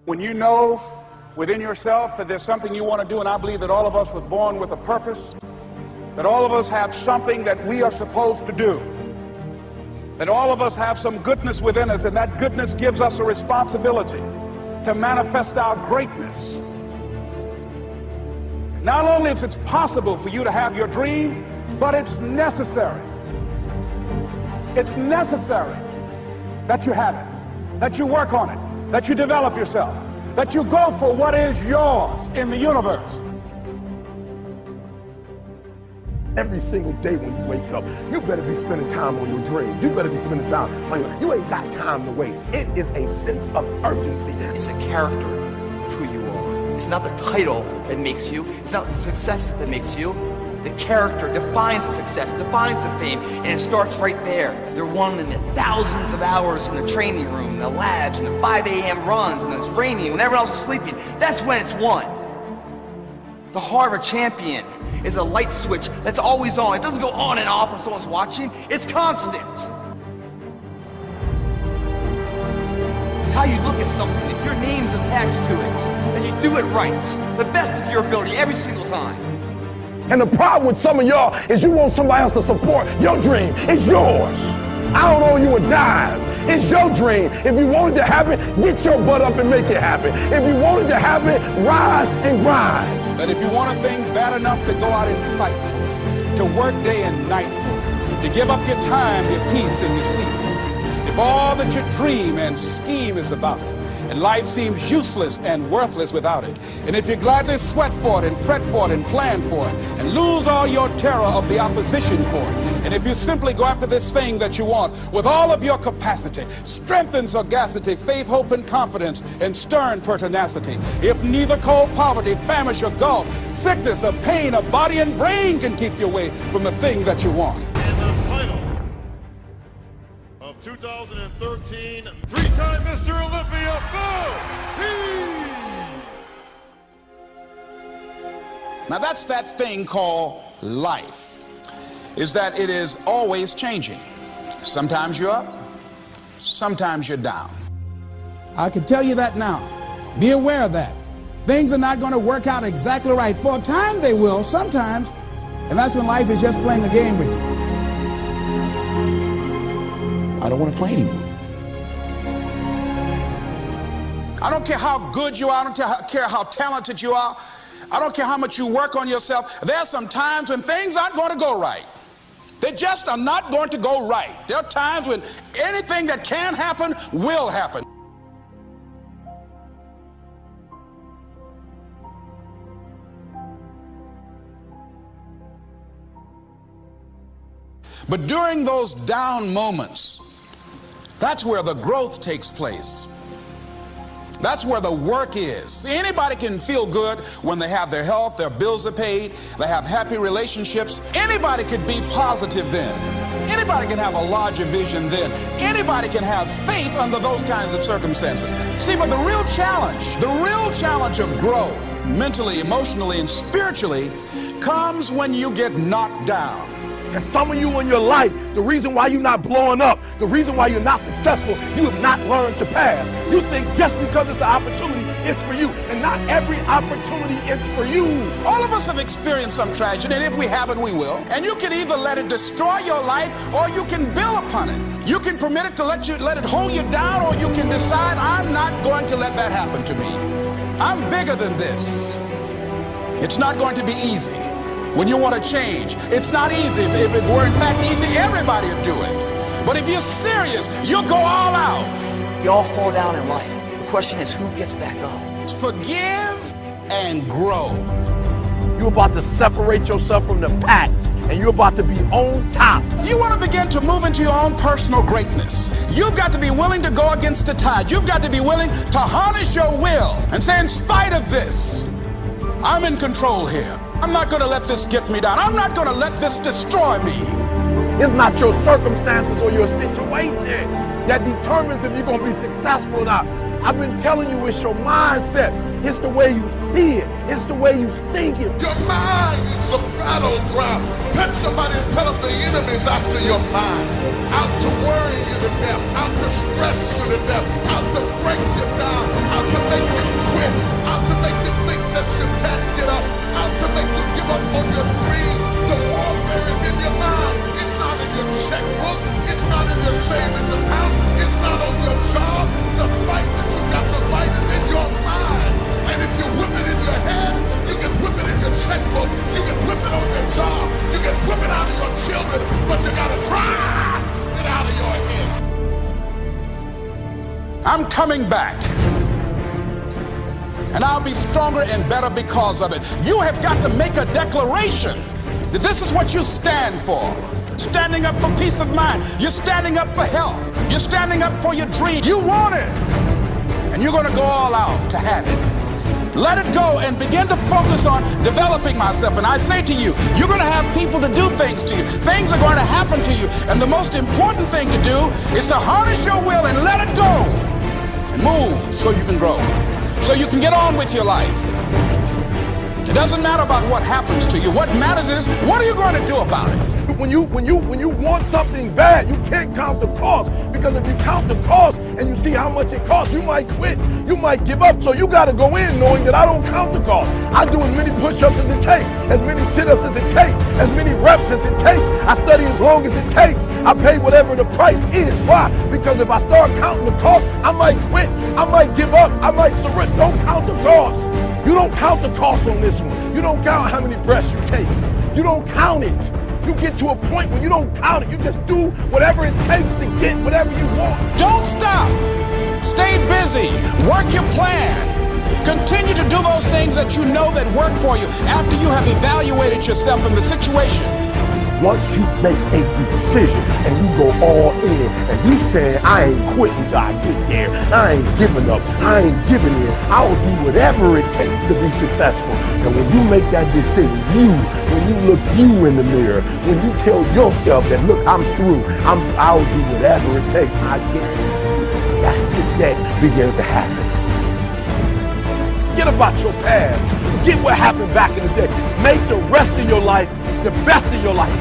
When you know within yourself that there's something you want to do, and I believe that all of us were born with a purpose, that all of us have something that we are supposed to do, that all of us have some goodness within us, and that goodness gives us a responsibility to manifest our greatness. Not only is it possible for you to have your dream, but it's necessary. It's necessary that you have it, that you work on it, that you develop yourself, that you go for what is yours in the universe. Every single day when you wake up, you better be spending time on your dreams. You better be spending time on you ain't got time to waste. It is a sense of urgency. It's a character of who you are. It's not the title that makes you. It's not the success that makes you. The character defines the success, defines the fame, and it starts right there. They're one in the thousands of hours in the training room, in the labs, in the 5 a.m. runs, and it's raining when everyone else is sleeping. That's when it's won. The heart of a champion is a light switch that's always on. It doesn't go on and off when someone's watching. It's constant. It's how you look at something. If your name's attached to it, and you do it right, the best of your ability every single time. And the problem with some of y'all is you want somebody else to support your dream. It's yours. I don't owe you a dime. It's your dream. If you want it to happen, get your butt up and make it happen. If you want it to happen, rise and grind. But if you want a thing bad enough to go out and fight for it, to work day and night for it, to give up your time, your peace, and your sleep for it, if all that you dream and scheme is about it, and life seems useless and worthless without it, and if you gladly sweat for it and fret for it and plan for it and lose all your terror of the opposition for it, and if you simply go after this thing that you want with all of your capacity, strength and sagacity, faith, hope and confidence, and stern pertinacity, if neither cold poverty, famish or gulf, sickness or pain of body and brain can keep you away from the thing that you want. And the title of 2013, three-time Mr. Olympia, Now that's that thing called life, is that it is always changing. Sometimes you're up, sometimes you're down. I can tell you that now. Be aware of that. Things are not going to work out exactly right. For a time they will, sometimes, and that's when life is just playing a game with you. I don't want to play anymore. I don't care how good you are, I don't care how talented you are, I don't care how much you work on yourself. There are some times when things aren't going to go right. They just are not going to go right. There are times when anything that can happen will happen. But during those down moments, that's where the growth takes place. That's where the work is. See, anybody can feel good when they have their health, their bills are paid, they have happy relationships. Anybody could be positive then. Anybody can have a larger vision then. Anybody can have faith under those kinds of circumstances. See, but the real challenge of growth, mentally, emotionally, and spiritually, comes when you get knocked down. And some of you in your life, the reason why you're not blowing up, the reason why you're not successful, you have not learned to pass. You think just because it's an opportunity, it's for you. And not every opportunity is for you. All of us have experienced some tragedy, and if we haven't, we will. And you can either let it destroy your life, or you can build upon it. You can permit it to let it hold you down, or you can decide, I'm not going to let that happen to me. I'm bigger than this. It's not going to be easy. When you want to change, it's not easy. If it were in fact easy, everybody would do it. But if you're serious, you'll go all out. We all fall down in life. The question is, who gets back up? Forgive and grow. You're about to separate yourself from the pack, and you're about to be on top. If you want to begin to move into your own personal greatness, you've got to be willing to go against the tide. You've got to be willing to harness your will and say, in spite of this, I'm in control here. I'm not going to let this get me down. I'm not going to let this destroy me. It's not your circumstances or your situation that determines if you're going to be successful or not. I've been telling you, it's your mindset. It's the way you see it. It's the way you think it. Your mind is a battleground. Touch somebody and tell them the enemy's after your mind. Out to worry you to death. Out to stress you to death. Out to break you down. Out to make you coming back. And I'll be stronger and better because of it. You have got to make a declaration that this is what you stand for. Standing up for peace of mind. You're standing up for health. You're standing up for your dream. You want it. And you're going to go all out to have it. Let it go and begin to focus on developing myself. And I say to you, you're going to have people to do things to you. Things are going to happen to you. And the most important thing to do is to harness your will and let it go. And move so you can grow. So you can get on with your life. It doesn't matter about what happens to you. What matters is, what are you going to do about it? When you want something bad, you can't count the cost. Because if you count the cost and you see how much it costs, you might quit. You might give up. So you got to go in knowing that I don't count the cost. I do as many push-ups as it takes, as many sit-ups as it takes, as many reps as it takes. I study as long as it takes. I pay whatever the price is. Why? Because if I start counting the cost, I might quit. I might give up. I might surrender. Don't count the cost. You don't count the cost on this one. You don't count how many breaths you take. You don't count it. You get to a point where you don't count it. You just do whatever it takes to get whatever you want. Don't stop. Stay busy. Work your plan. Continue to do those things that you know that work for you after you have evaluated yourself in the situation. Once you make a decision and you go all in and you say, I ain't quitting till I get there. I ain't giving up. I ain't giving in. I'll do whatever it takes to be successful. And when you make that decision, when you look you in the mirror, when you tell yourself that, look, I'm through. I'll do whatever it takes. I guarantee you, that's the that begins to happen. Forget about your past. Forget what happened back in the day. Make the rest of your life the best of your life.